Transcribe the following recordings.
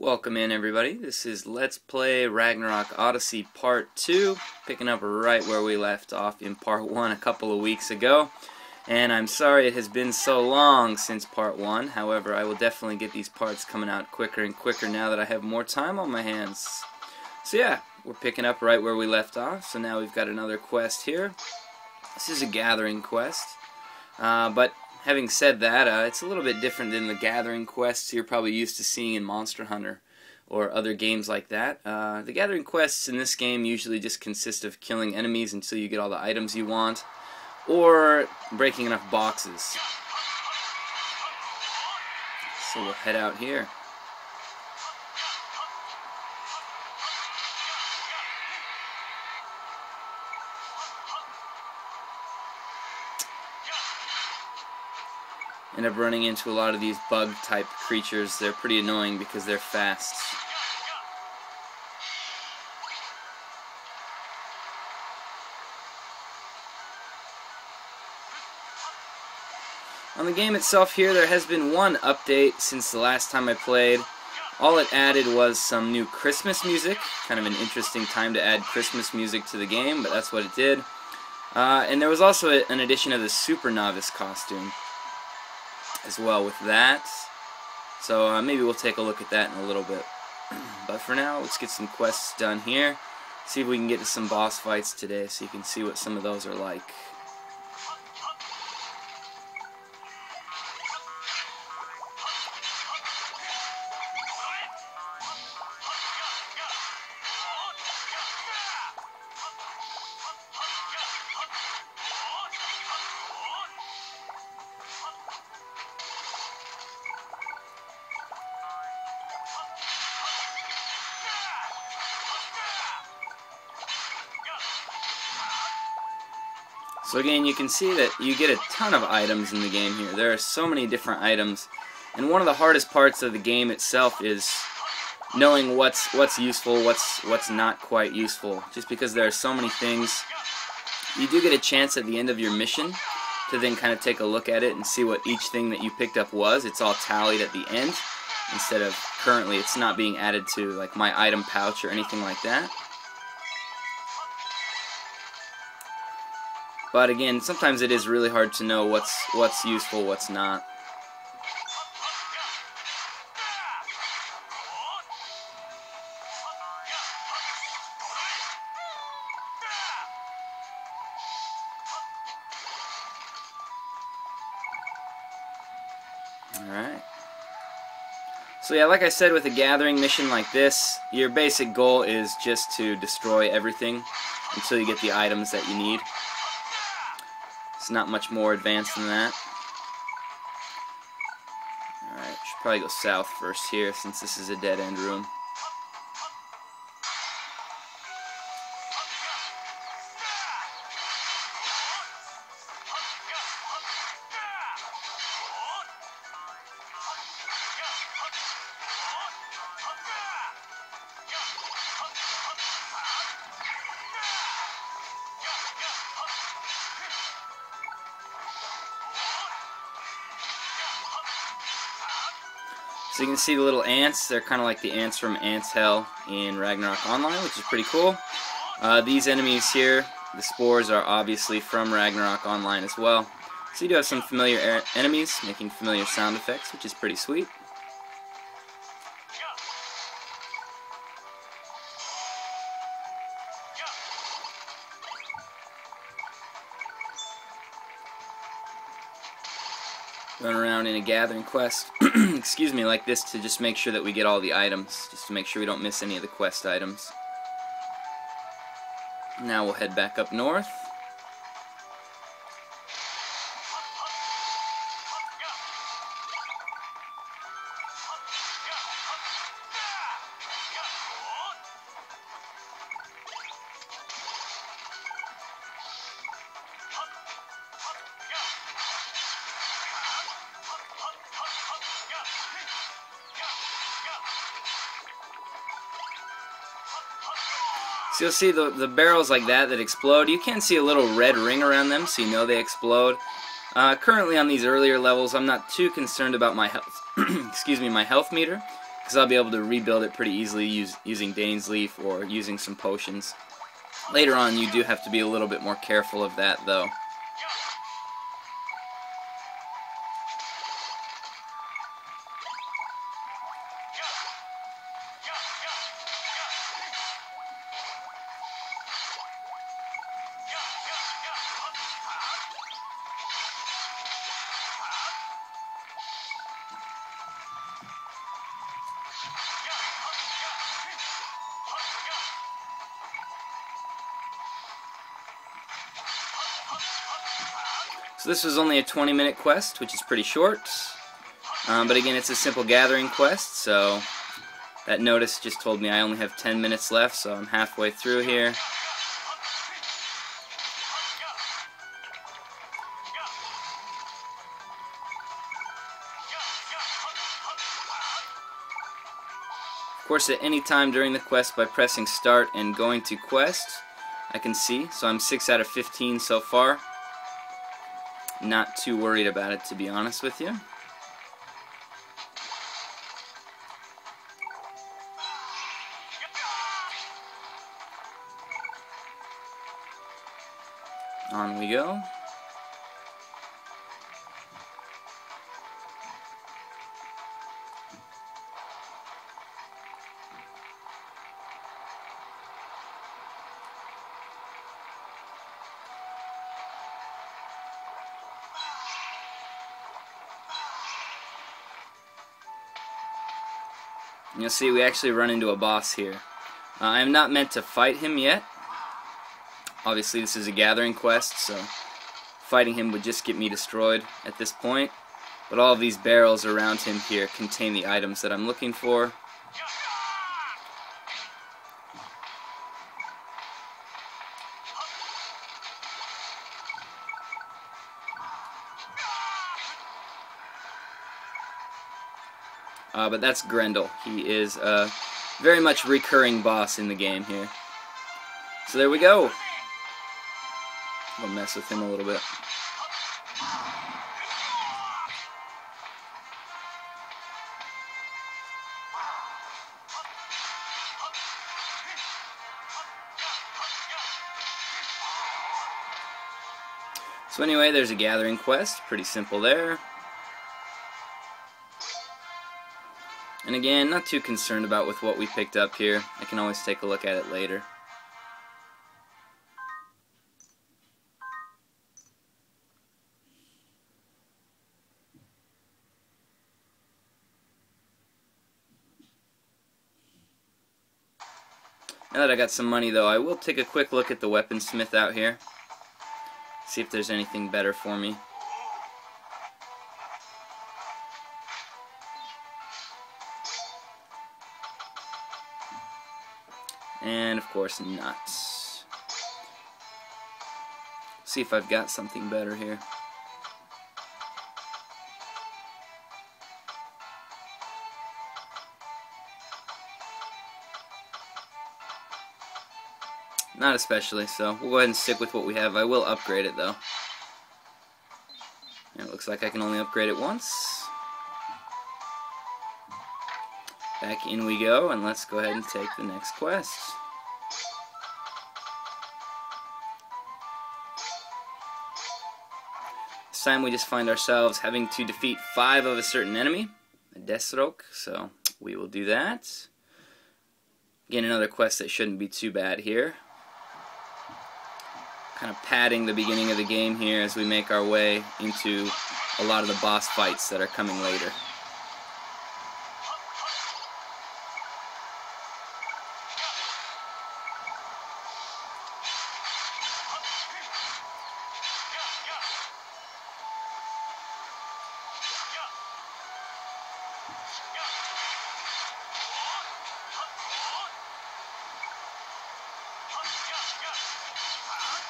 Welcome in, everybody. This is Let's Play Ragnarok Odyssey Part 2, picking up right where we left off in Part 1 a couple of weeks ago. And I'm sorry it has been so long since Part 1, however, I will definitely get these parts coming out quicker and quicker now that I have more time on my hands. So yeah, we're picking up right where we left off, so now we've got another quest here. This is a gathering quest, but having said that, it's a little bit different than the gathering quests you're probably used to seeing in Monster Hunter or other games like that. The gathering quests in this game usually just consist of killing enemies until you get all the items you want, or breaking enough boxes. So we'll head out here. End up running into a lot of these bug type creatures. They're pretty annoying because they're fast. On the game itself here, there has been one update since the last time I played. All it added was some new Christmas music. Kind of an interesting time to add Christmas music to the game, but that's what it did. And there was also an addition of the Super Novice costume as well with that. So maybe we'll take a look at that in a little bit. But for now, let's get some quests done here. See if we can get to some boss fights today so you can see what some of those are like. So again, you can see that you get a ton of items in the game here. There are so many different items, and one of the hardest parts of the game itself is knowing what's useful, what's not quite useful. Just because there are so many things, you do get a chance at the end of your mission to then kind of take a look at it and see what each thing that you picked up was. It's all tallied at the end, instead of currently it's not being added to like my item pouch or anything like that. But again, sometimes it is really hard to know what's useful, what's not. Alright. So yeah, like I said, with a gathering mission like this, your basic goal is just to destroy everything until you get the items that you need. It's not much more advanced than that. Alright, should probably go south first here since this is a dead-end room. So you can see the little ants. They're kind of like the ants from Ants Hell in Ragnarok Online, which is pretty cool. These enemies here, the spores, are obviously from Ragnarok Online as well. So you do have some familiar enemies making familiar sound effects, which is pretty sweet. Run around in a gathering quest, excuse me, like this to just make sure that we get all the items, just to make sure we don't miss any of the quest items. Now we'll head back up north. So you'll see the barrels like that explode. You can see a little red ring around them, so you know they explode. Currently on these earlier levels, I'm not too concerned about my health, excuse me, my health meter, because I'll be able to rebuild it pretty easily using Dane's Leaf or using some potions. Later on, you do have to be a little bit more careful of that, though. So this was only a 20-minute quest, which is pretty short. But again, it's a simple gathering quest, so that notice just told me I only have 10 minutes left, so I'm halfway through here. Of course, at any time during the quest, by pressing start and going to quest, I can see. So I'm 6 out of 15 so far. Not too worried about it, to be honest with you. On we go. You'll see we actually run into a boss here. I am not meant to fight him yet. Obviously this is a gathering quest, so fighting him would just get me destroyed at this point. But all of these barrels around him here contain the items that I'm looking for. But that's Grendel. He is a very much recurring boss in the game here. So there we go. We'll mess with him a little bit. So anyway, there's a gathering quest. Pretty simple there. And again, not too concerned about with what we picked up here. I can always take a look at it later. Now that I got some money though, I will take a quick look at the weaponsmith out here. See if there's anything better for me. And of course not. See if I've got something better here. Not especially, so we'll go ahead and stick with what we have. I will upgrade it though. And it looks like I can only upgrade it once. Back in we go, and let's go ahead and take the next quest. This time we just find ourselves having to defeat 5 of a certain enemy, a Deathstroke, so we will do that. Again, another quest that shouldn't be too bad here. Kind of padding the beginning of the game here as we make our way into a lot of the boss fights that are coming later.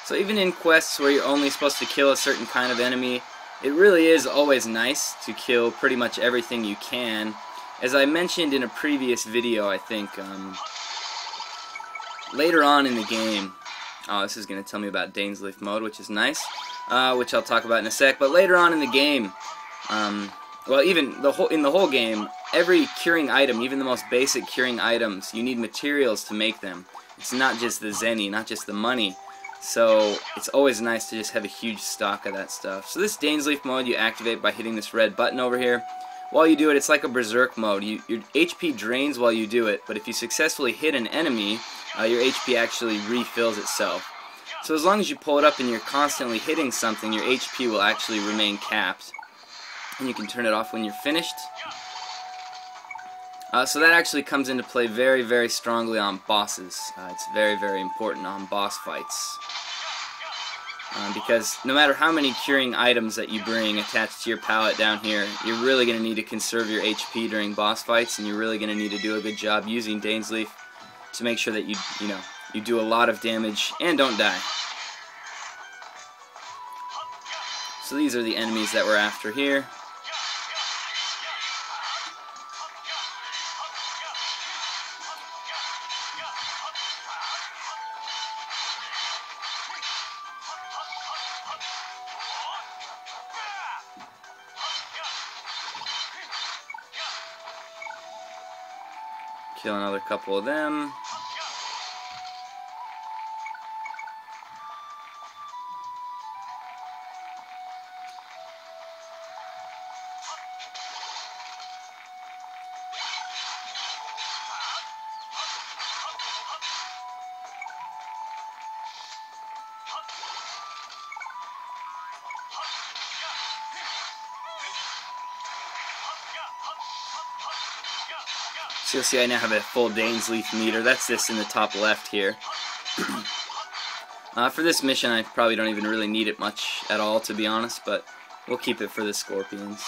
So even in quests where you're only supposed to kill a certain kind of enemy, it really is always nice to kill pretty much everything you can. As I mentioned in a previous video, I think, later on in the game, this is going to tell me about Dane's Leaf mode, which is nice, which I'll talk about in a sec, but later on in the game, well, even in the whole game, every curing item, even the most basic curing items, you need materials to make them. It's not just the zenny, not just the money. So it's always nice to just have a huge stock of that stuff. So this Dainsleif mode you activate by hitting this red button over here. While you do it, it's like a berserk mode. Your HP drains while you do it, but if you successfully hit an enemy, your HP actually refills itself. So as long as you pull it up and you're constantly hitting something, your HP will actually remain capped. And you can turn it off when you're finished. So that actually comes into play very, very strongly on bosses. It's very, very important on boss fights. Because no matter how many curing items that you bring attached to your palette down here, you're really going to need to conserve your HP during boss fights, and you're really going to need to do a good job using Dainsleif to make sure that you do a lot of damage and don't die. So these are the enemies that we're after here. Kill another couple of them. So you'll see I now have a full Dainsleif meter. That's this in the top left here. For this mission I probably don't even really need it much at all, to be honest, but we'll keep it for the scorpions.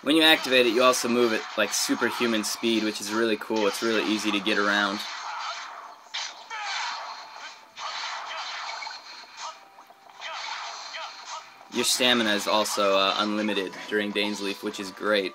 When you activate it, you also move at like superhuman speed, which is really cool. It's really easy to get around. Your stamina is also unlimited during Dainsleif, which is great.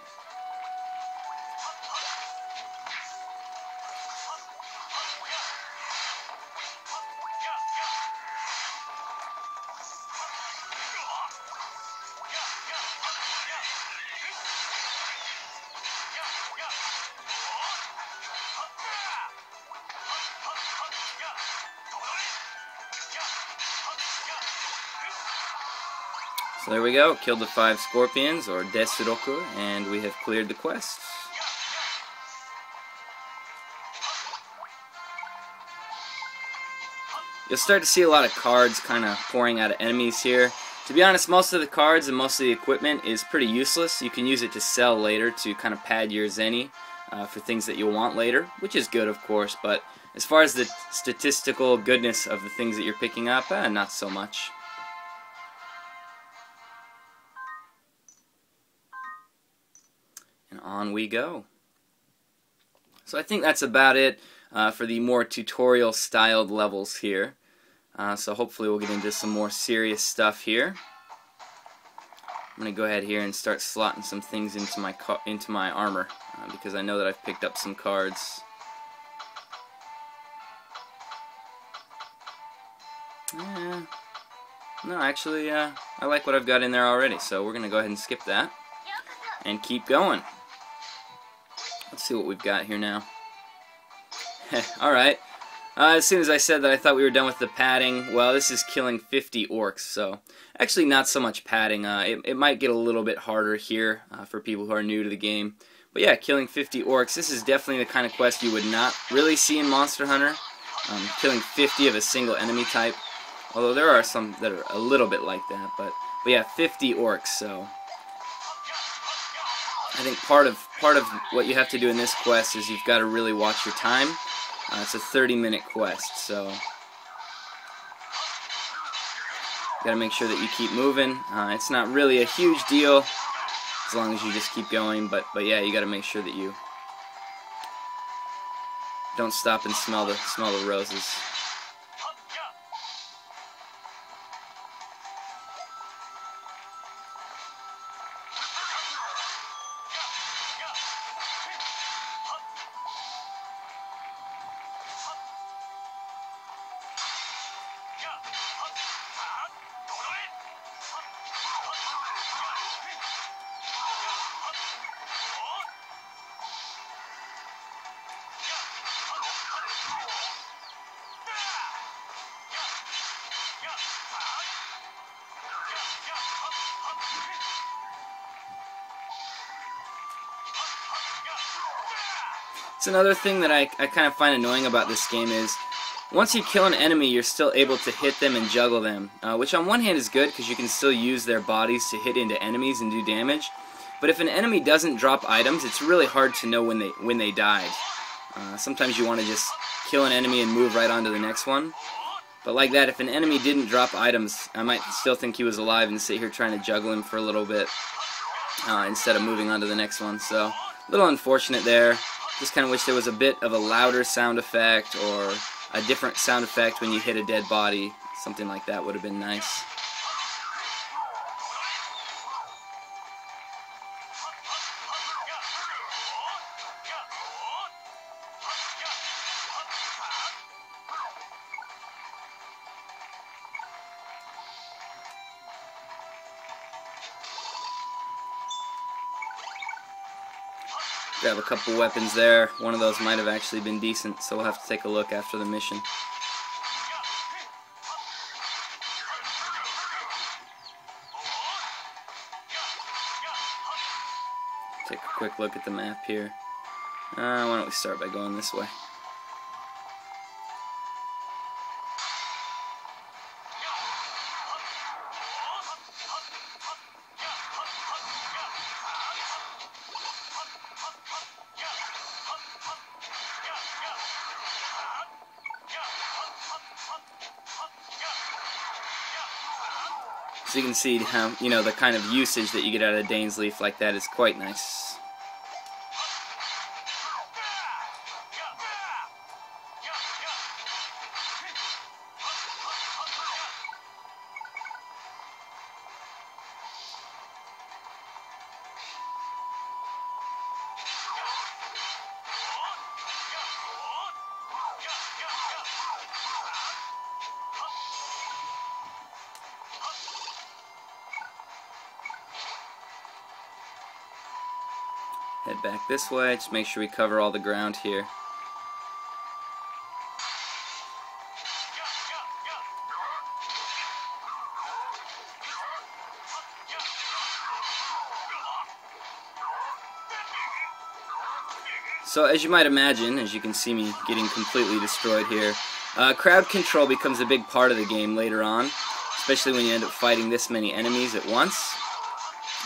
So there we go, killed the 5 scorpions, or Desuroku, and we have cleared the quest. You'll start to see a lot of cards kind of pouring out of enemies here. To be honest, most of the cards and most of the equipment is pretty useless. You can use it to sell later to kind of pad your zenny for things that you'll want later, which is good of course, but as far as the statistical goodness of the things that you're picking up, not so much. And on we go. So I think that's about it for the more tutorial styled levels here. So hopefully we'll get into some more serious stuff here. I'm going to go ahead here and start slotting some things into my armor because I know that I've picked up some cards. No, actually, I like what I've got in there already, so we're going to go ahead and skip that and keep going. Let's see what we've got here now. Alright. As soon as I said that I thought we were done with the padding, well, this is killing 50 orcs, so actually not so much padding. It might get a little bit harder here for people who are new to the game. But yeah, killing 50 orcs, this is definitely the kind of quest you would not really see in Monster Hunter. Killing 50 of a single enemy type. Although there are some that are a little bit like that, but yeah, 50 orcs, so I think part of what you have to do in this quest is you've got to really watch your time. It's a 30-minute quest, so Gotta make sure that you keep moving. It's not really a huge deal as long as you just keep going, but yeah, you gotta make sure that you don't stop and smell the roses. It's another thing that I kind of find annoying about this game is once you kill an enemy, you're still able to hit them and juggle them, which on one hand is good because you can still use their bodies to hit into enemies and do damage. But if an enemy doesn't drop items, it's really hard to know when they died. Sometimes you want to just kill an enemy and move right on to the next one. But like that, if an enemy didn't drop items, I might still think he was alive and sit here trying to juggle him for a little bit instead of moving on to the next one. So a little unfortunate there. Just kind of wish there was a bit of a louder sound effect or a different sound effect when you hit a dead body. Something like that would have been nice. Grab a couple weapons there. One of those might have actually been decent, so we'll have to take a look after the mission. Take a quick look at the map here. Why don't we start by going this way? So you can see how, the kind of usage that you get out of Dane's Leaf like that is quite nice. Head back this way, just make sure we cover all the ground here. So as you might imagine, as you can see me getting completely destroyed here, crowd control becomes a big part of the game later on, especially when you end up fighting this many enemies at once,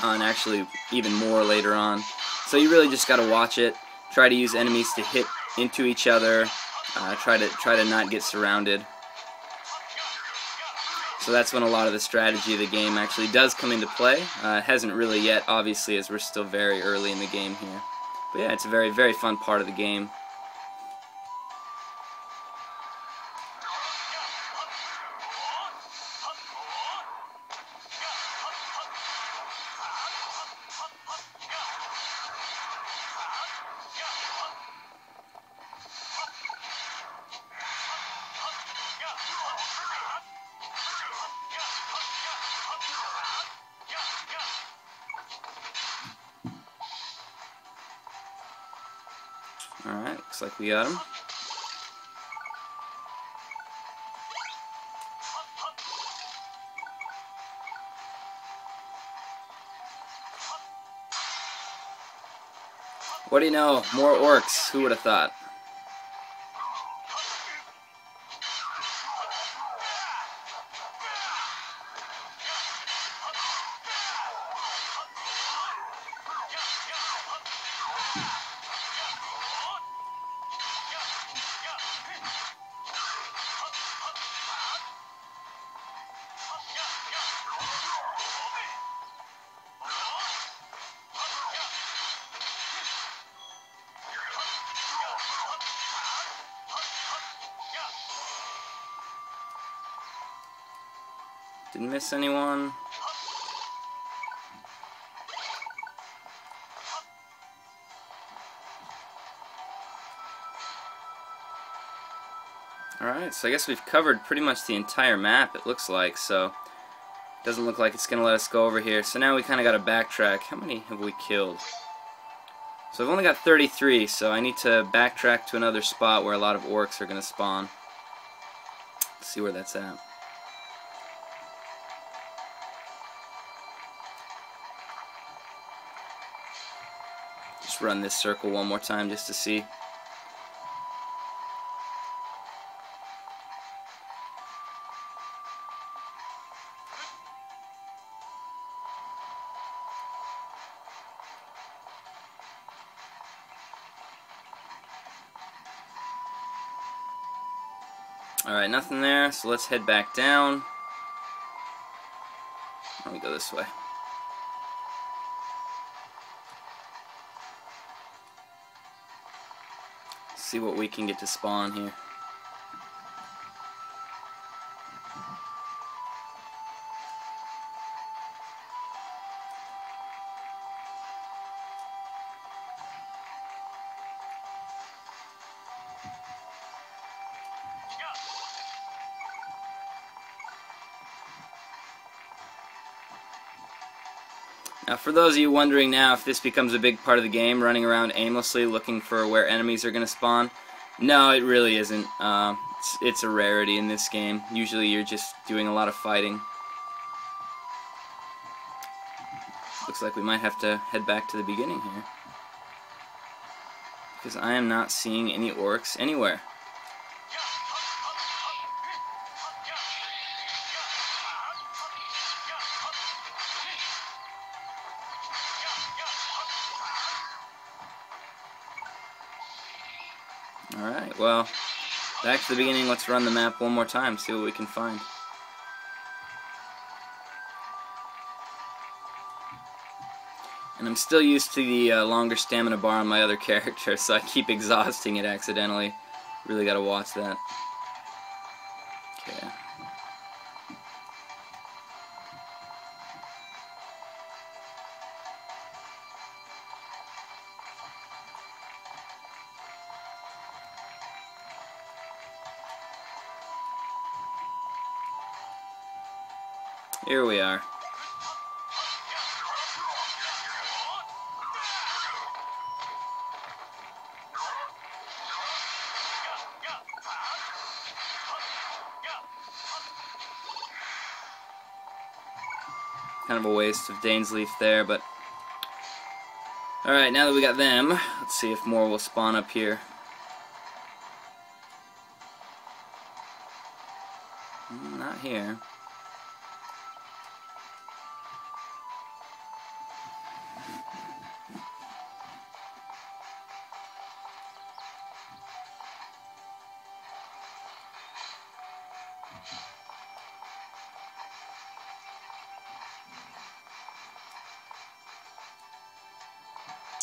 and actually even more later on. So you really just got to watch it, try to use enemies to hit into each other, try to not get surrounded. So that's when a lot of the strategy of the game actually does come into play. It hasn't really yet, obviously, as we're still very early in the game here. But yeah, it's a very, very fun part of the game. Alright, looks like we got him. What do you know? More orcs. Who would have thought? Didn't miss anyone. Alright, so I guess we've covered pretty much the entire map, it looks like, so doesn't look like it's going to let us go over here. So now we kind of got to backtrack. How many have we killed? So I've only got 33, so I need to backtrack to another spot where a lot of orcs are going to spawn. Let's see where that's at. Just run this circle one more time just to see. Alright, nothing there, so let's head back down. Let me go this way. See what we can get to spawn here. Now, for those of you wondering now if this becomes a big part of the game, running around aimlessly looking for where enemies are going to spawn, no, it really isn't. It's a rarity in this game. Usually you're just doing a lot of fighting. Looks like we might have to head back to the beginning here, because I am not seeing any orcs anywhere. Alright, well, back to the beginning. Let's run the map one more time, see what we can find. And I'm still used to the longer stamina bar on my other character, so I keep exhausting it accidentally. Really gotta watch that. Okay. Here we are. Kind of a waste of Dane's Leaf there, but alright, now that we got them, let's see if more will spawn up here. Not here.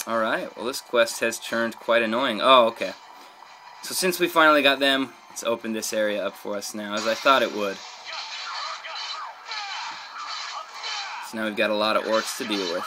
Alright, well this quest has turned quite annoying. Oh, okay. So since we finally got them, let's open this area up for us now, as I thought it would. So now we've got a lot of orcs to deal with.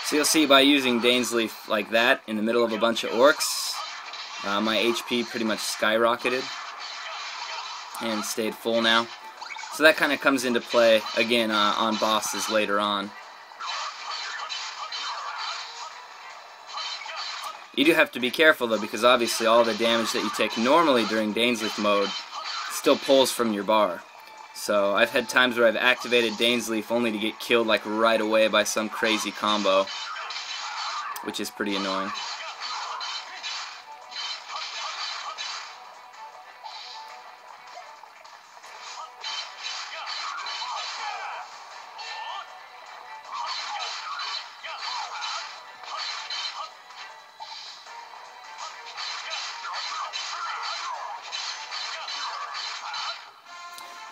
So you'll see by using Dane's Leaf like that in the middle of a bunch of orcs, my HP pretty much skyrocketed and stayed full now. So that kind of comes into play again on bosses later on. You do have to be careful though, because obviously all the damage that you take normally during Dane's Leaf mode still pulls from your bar. So I've had times where I've activated Dane's Leaf only to get killed like right away by some crazy combo, which is pretty annoying.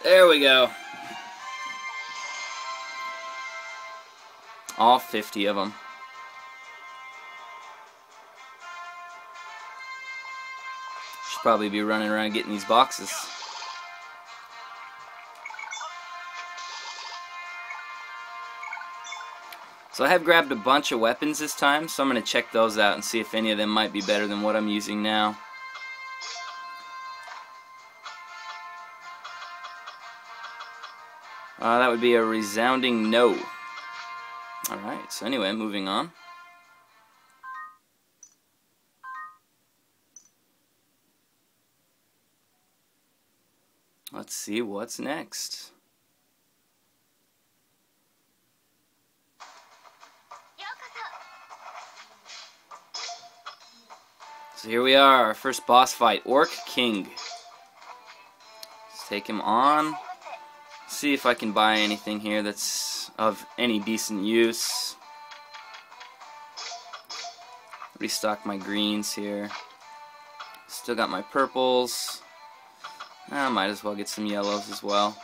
There we go. All 50 of them. Should probably be running around getting these boxes. So I have grabbed a bunch of weapons this time, so I'm going to check those out and see if any of them might be better than what I'm using now. That would be a resounding no. Alright, so anyway, moving on. Let's see what's next. So here we are, our first boss fight, Orc King. Let's take him on. See if I can buy anything here that's of any decent use. Restock my greens here. Still got my purples. I might as well get some yellows as well.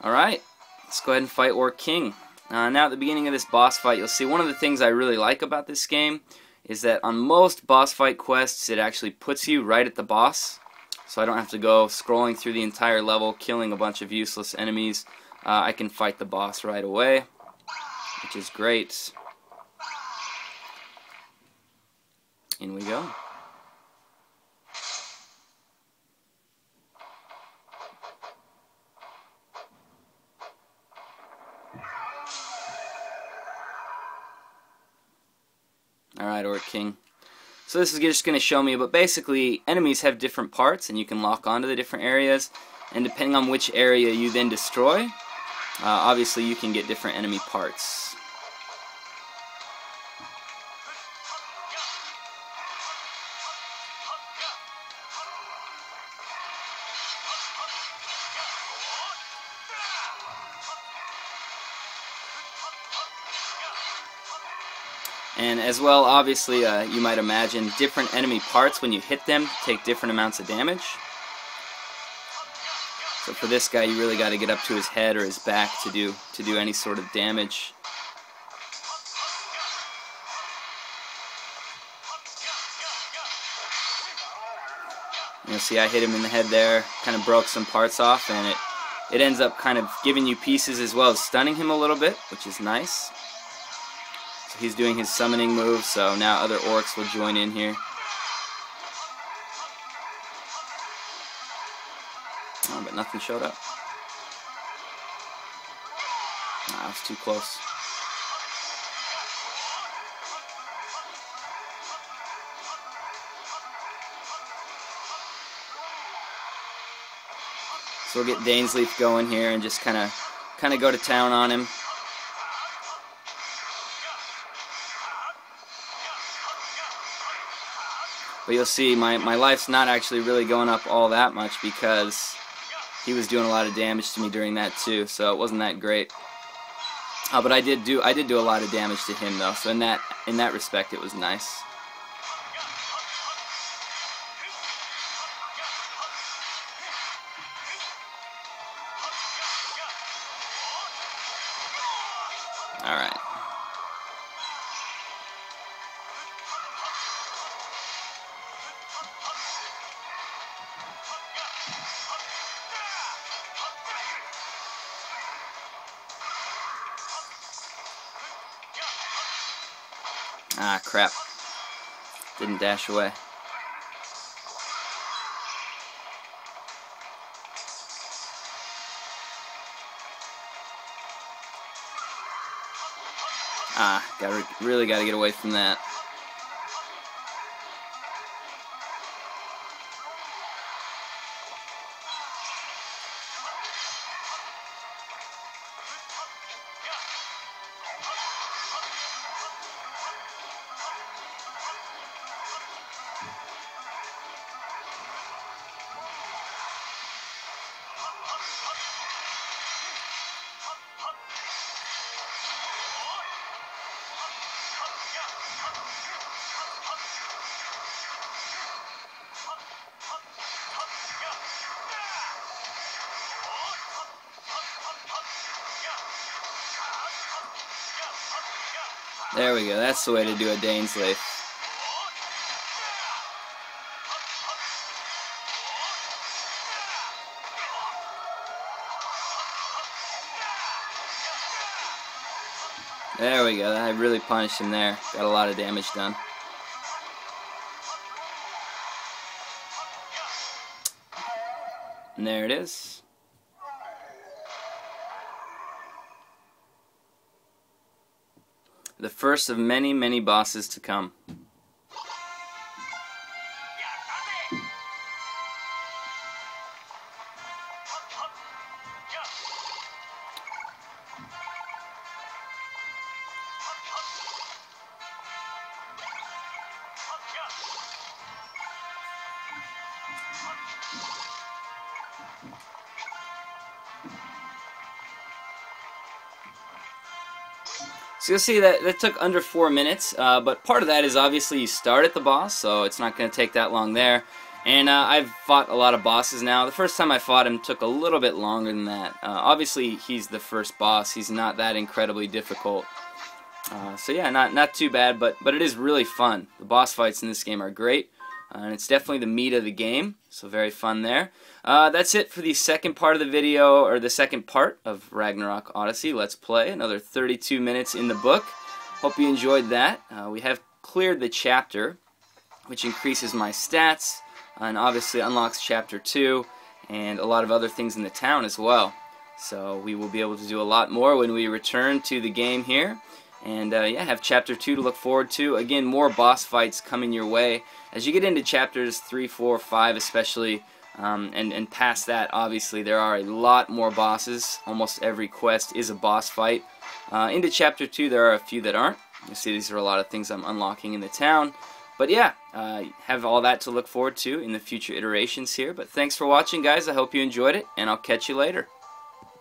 Alright, let's go ahead and fight Orc King. Now at the beginning of this boss fight, you'll see one of the things I really like about this game is that on most boss fight quests it actually puts you right at the boss, so I don't have to go scrolling through the entire level killing a bunch of useless enemies. I can fight the boss right away, which is great. In we go. Alright, Orc King. So this is just going to show me, but basically enemies have different parts and you can lock onto the different areas, and depending on which area you then destroy, obviously you can get different enemy parts. And as well, obviously, you might imagine different enemy parts, when you hit them, take different amounts of damage. So for this guy, you really got to get up to his head or his back to do any sort of damage. You'll see I hit him in the head there, kind of broke some parts off, and it ends up kind of giving you pieces as well as stunning him a little bit, which is nice. So he's doing his summoning move, so now other orcs will join in here. Oh, but nothing showed up. Ah, it's too close. So we'll get Dainsleif going here and just kind of go to town on him. But you'll see my life's not actually really going up all that much because he was doing a lot of damage to me during that too, so it wasn't that great. But I did do a lot of damage to him though, so in that respect it was nice. All right. Ah, crap. Didn't dash away. Ah, really gotta get away from that. There we go. That's the way to do a Daneslave. There we go. I really punished him there. Got a lot of damage done. And there it is. The first of many, many bosses to come. So you'll see that took under 4 minutes, but part of that is obviously you start at the boss, so it's not going to take that long there. And I've fought a lot of bosses now. The first time I fought him took a little bit longer than that. Obviously, he's the first boss. He's not that incredibly difficult. So yeah, not too bad, but it is really fun. The boss fights in this game are great, and it's definitely the meat of the game, so very fun there. That's it for the second part of the video, or the second part of Ragnarok Odyssey. Let's play. Another 32 minutes in the book. Hope you enjoyed that. We have cleared the chapter, which increases my stats, and obviously unlocks Chapter 2, and a lot of other things in the town as well. So we will be able to do a lot more when we return to the game here. And yeah, have Chapter 2 to look forward to. Again, more boss fights coming your way. As you get into Chapters 3, 4, 5 especially, and past that, obviously, there are a lot more bosses. Almost every quest is a boss fight. Into Chapter 2, there are a few that aren't. You see, these are a lot of things I'm unlocking in the town. But yeah, have all that to look forward to in the future iterations here. But thanks for watching, guys. I hope you enjoyed it, and I'll catch you later.